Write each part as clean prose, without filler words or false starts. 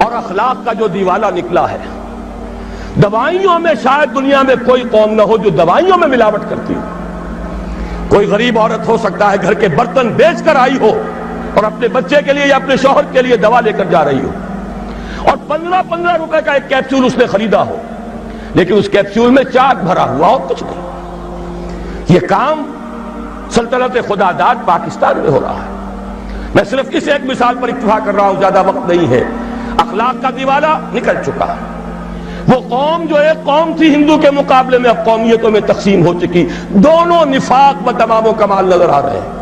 اور اخلاق کا جو دیوالا نکلا ہے. دوائیوں میں شاید دنیا میں کوئی قوم نہ ہو جو دوائیوں میں ملاوٹ کرتی ہو. کوئی غریب عورت ہو سکتا ہے گھر کے برتن بیچ کر آئی ہو اور اپنے بچے کے لیے یا اپنے شوہر کے لیے دوا لے کر جا رہی ہو, اور 15 روپے کا ایک کیپسول اس نے خریدا ہو, لیکن اس کیپسول میں چاک بھرا ہوا اور کچھ نہیں. یہ کام سلطنت خدا داد پاکستان میں ہو رہا ہے. میں صرف اس ایک مثال پر اکتفا کر رہا ہوں, زیادہ وقت نہیں ہے. اخلاق کا دیوالا نکل چکا. وہ قوم جو ایک قوم تھی ہندو کے مقابلے میں اب قومیتوں میں تقسیم ہو چکی. دونوں نفاق و تمام و کمال نظر آ رہے ہیں.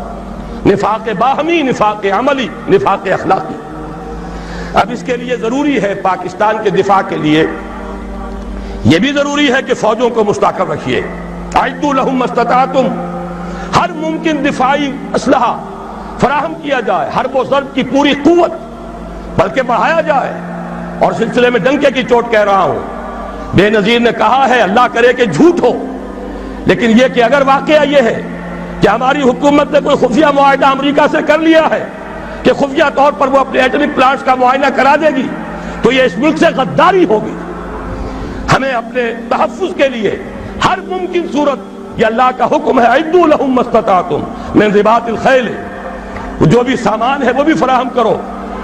نفاق باہمی, نفاق عملی, نفاق اخلاقی. اب اس کے لیے ضروری ہے پاکستان کے دفاع کے لیے یہ بھی ضروری ہے کہ فوجوں کو مستحکم رکھیے. اعدوا لهم ما استطعتم, ہر ممکن دفاعی اسلحہ فراہم کیا جائے, حرب و ضرب کی پوری قوت بلکہ بڑھایا جائے. اور سلسلے میں ڈنکے کی چوٹ کہہ رہا ہوں, بے نظیر نے کہا ہے اللہ کرے کہ جھوٹ ہو, لیکن یہ کہ اگر واقعہ یہ ہے کہ ہماری حکومت نے کوئی خفیہ معاہدہ امریکہ سے کر لیا ہے کہ خفیہ طور پر وہ اپنے ایٹمی پلانٹس کا معائنہ کرا دے گی, تو یہ اس ملک سے غداری ہوگی. ہمیں اپنے تحفظ کے لیے ہر ممکن صورت, یہ اللہ کا حکم ہے اعدوا لهم ما استطعتم من رباط الخیل, جو بھی سامان ہے وہ بھی فراہم کرو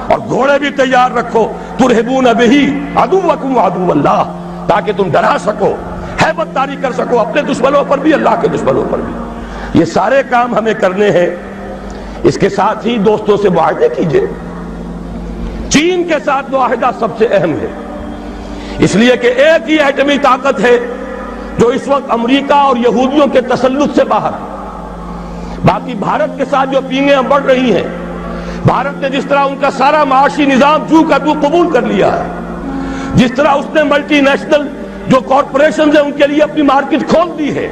اور گھوڑے بھی تیار رکھو. ترہبون بہ عدوکم وعدو اللہ, تاکہ تم ڈرا سکو, ہیبت طاری کر سکو اپنے دشمنوں پر بھی اللہ کے دشمنوں پر بھی. یہ سارے کام ہمیں کرنے ہیں. اس کے ساتھ ہی دوستوں سے معاہدے کیجئے. چین کے ساتھ معاہدہ سب سے اہم ہے, اس لیے کہ ایک ہی ایٹمی طاقت ہے جو اس وقت امریکہ اور یہودیوں کے تسلط سے باہر ہے. باقی بھارت کے ساتھ جو پینگیں بڑھ رہی ہیں, بھارت نے جس طرح ان کا سارا معاشی نظام جو کا تو قبول کر لیا ہے, جس طرح اس نے ملٹی نیشنل جو کارپوریشنز ہیں ان کے لیے اپنی مارکیٹ کھول دی ہے,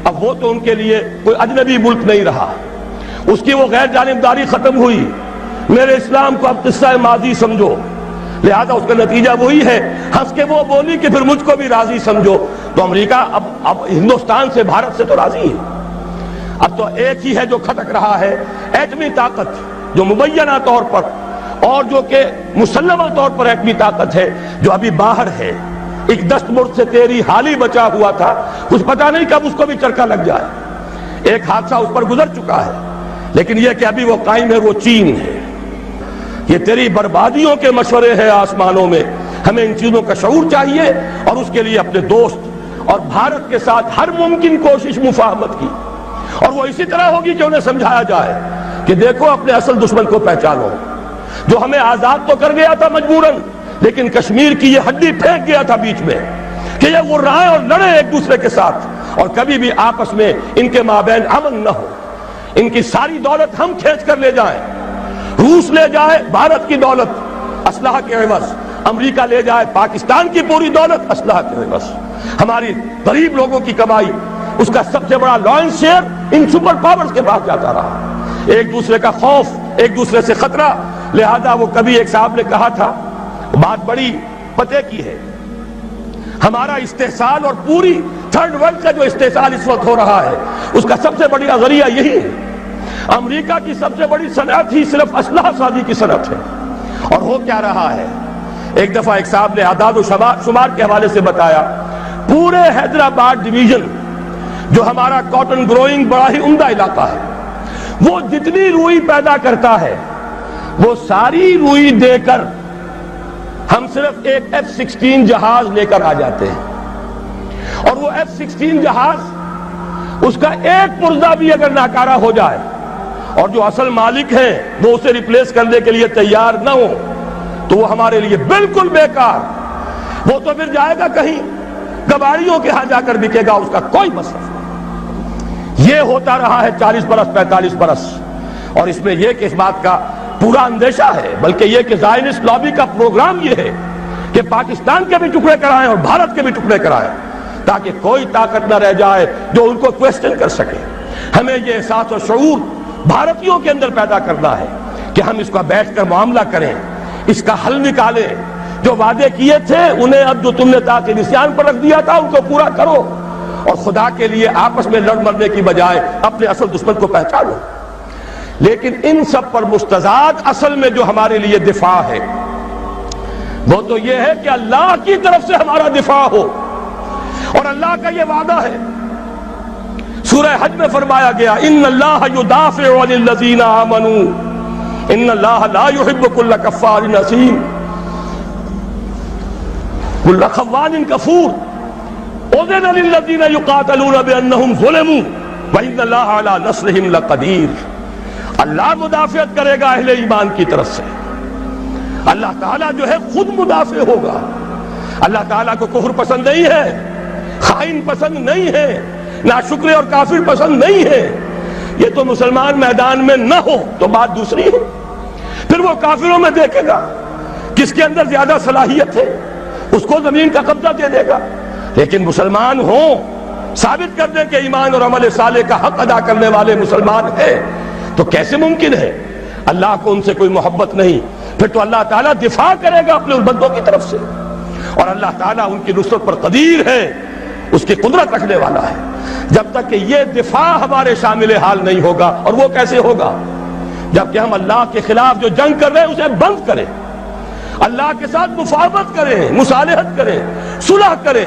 اب وہ تو ان کے لیے کوئی اجنبی ملک نہیں رہا. اس کی وہ غیر جانبداری ختم ہوئی. میرے اسلام کو اب قصہ ماضی سمجھو, لہذا اس کا نتیجہ وہی ہے. ہنس کے وہ بولی کہ پھر مجھ کو بھی راضی سمجھو. تو امریکہ اب ہندوستان سے, بھارت سے تو راضی ہے. اب تو ایک ہی ہے جو کھٹک رہا ہے, ایٹمی طاقت جو مبینہ طور پر اور جو کہ مسلمہ طور پر ایٹمی طاقت ہے جو ابھی باہر ہے. ایک دستمرد سے تیری حالی بچا ہوا تھا, کچھ پتہ نہیں کب اس کو بھی چرکا لگ جائے. ایک حادثہ اس پر گزر چکا ہے, لیکن یہ کہ ابھی وہ قائم ہے, وہ چین ہے. یہ تیری بربادیوں کے مشورے ہیں آسمانوں میں. ہمیں ان چیزوں کا شعور چاہیے اور اس کے لیے اپنے دوست اور بھارت کے ساتھ ہر ممکن کوشش مفاہمت کی. اور وہ اسی طرح ہوگی کہ انہیں سمجھایا جائے کہ دیکھو اپنے اصل دشمن کو پہچانو, جو ہمیں آزاد تو کر گیا تھا مجبوراً, لیکن کشمیر کی یہ ہڈی پھینک گیا تھا بیچ میں کہ یہ غرائیں اور لڑے ایک دوسرے کے ساتھ, اور کبھی بھی آپس میں ان کے مابین امن نہ ہو. ان کی ساری دولت ہم کھینچ کر لے جائیں, روس لے جائے بھارت کی دولت اسلحہ کے عوض, امریکہ لے جائے پاکستان کی پوری دولت اسلحہ کے عوض. ہماری غریب لوگوں کی کمائی, اس کا سب سے بڑا لائنس شیئر ان سپر پاورز کے پاس جاتا رہا. ایک دوسرے کا خوف, ایک دوسرے سے خطرہ. لہذا وہ کبھی ایک صاحب نے کہا تھا, بات بڑی پتے کی ہے, ہمارا استحصال اور پوری تھرڈ ورلڈ کا جو استحصال اس وقت ہو رہا ہے اس کا سب سے بڑی ذریعہ یہی ہے. امریکہ کی سب سے بڑی صنعت ہی صرف اسلحہ سازی کی صنعت ہے. اور ہو کیا رہا ہے, ایک دفعہ ایک صاحب نے اعداد و شمار کے حوالے سے بتایا, پورے حیدرآباد ڈویژن جو ہمارا کاٹن گروئنگ بڑا ہی عمدہ علاقہ ہے, وہ جتنی روئی پیدا کرتا ہے وہ ساری روئی دے کر ہم صرف ایک F-16 جہاز لے کر آ جاتے ہیں. اور وہ F-16 جہاز, اس کا ایک پرزہ بھی اگر ناکارہ ہو جائے اور جو اصل مالک ہیں وہ اسے ریپلیس کرنے کے لیے تیار نہ ہو, تو وہ ہمارے لیے بالکل بیکار. وہ تو پھر جائے گا کہیں کباڑیوں کے ہاں جا کر بکے گا, اس کا کوئی مصرف نہیں. یہ ہوتا رہا ہے 40 برس 45 برس. اور اس میں یہ کہ اس بات کا پورا اندیشہ ہے, بلکہ یہ کہ زائنسٹ لابی کا پروگرام یہ ہے کہ پاکستان کے بھی ٹکڑے کرائیں اور بھارت کے بھی ٹکڑے کرائیں, تاکہ کوئی طاقت نہ رہ جائے جو ان کو کویسچن کر سکے. ہمیں یہ احساس و شعور بھارتیوں کے اندر پیدا کرنا ہے کہ ہم اس کا بیٹھ کر معاملہ کریں, اس کا حل نکالیں. جو وعدے کیے تھے انہیں اب جو تم نے تاکہ نسیان پر رکھ دیا تھا ان کو پورا کرو, اور خدا کے لیے آپس میں لڑ مرنے کی بجائے اپنے اصل دشمن کو پہچانو. لیکن ان سب پر مستضاد اصل میں جو ہمارے لیے دفاع ہے وہ تو یہ ہے کہ اللہ کی طرف سے ہمارا دفاع ہو، اور اللہ کا یہ وعدہ ہے، سورہ حج میں فرمایا گیا ان اللہ یدافع عن الذین آمنوا ان اللہ لا يحب كل کفار اثیم كل خوان کفور اذن للذین یقاتلون بانہم ظلموا وان اللہ علی نصرہم لقدیر۔ اللہ مدافعت کرے گا اہل ایمان کی طرف سے، اللہ تعالیٰ جو ہے خود مدافع ہوگا۔ اللہ تعالیٰ کو کفر پسند نہیں ہے، خائن پسند نہیں ہے، ناشکر اور کافر پسند نہیں ہے۔ یہ تو مسلمان میدان میں نہ ہو تو بات دوسری ہے، پھر وہ کافروں میں دیکھے گا کس کے اندر زیادہ صلاحیت ہے، اس کو زمین کا قبضہ دے دے گا۔ لیکن مسلمان ہوں، ثابت کر دیں کہ ایمان اور عمل صالح کا حق ادا کرنے والے مسلمان ہیں، تو کیسے ممکن ہے اللہ کو ان سے کوئی محبت نہیں؟ پھر تو اللہ تعالیٰ دفاع کرے گا اپنے ان بندوں کی طرف سے، اور اللہ تعالیٰ ان کی نصرت پر قدیر ہے، اس کی قدرت رکھنے والا ہے۔ جب تک کہ یہ دفاع ہمارے شامل حال نہیں ہوگا، اور وہ کیسے ہوگا؟ جبکہ ہم اللہ کے خلاف جو جنگ کر رہے ہیں اسے بند کریں، اللہ کے ساتھ مفاہمت کریں، مصالحت کریں، صلح کریں۔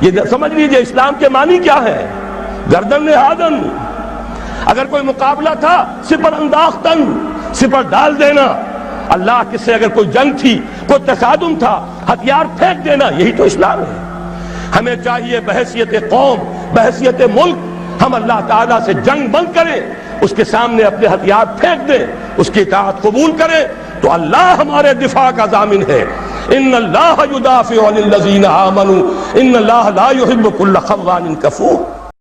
یہ سمجھ لیجئے اسلام کے معنی کیا ہے؟ گردن نہادن، اگر کوئی مقابلہ تھا سپر انداختن، سپر ڈال دینا۔ اللہ کے سے اگر کوئی جنگ تھی، کوئی تصادم تھا، ہتھیار پھینک دینا، یہی تو اسلام ہے۔ ہمیں چاہیے بحیثیت قوم، بحیثیت ملک، ہم اللہ تعالیٰ سے جنگ بند کریں، اس کے سامنے اپنے ہتھیار پھینک دیں، اس کی اطاعت قبول کریں، تو اللہ ہمارے دفاع کا ضامن ہے۔ ان اللہ یدافع عن الذین آمنوا ان اللہ لا يحب كل خوان کفور۔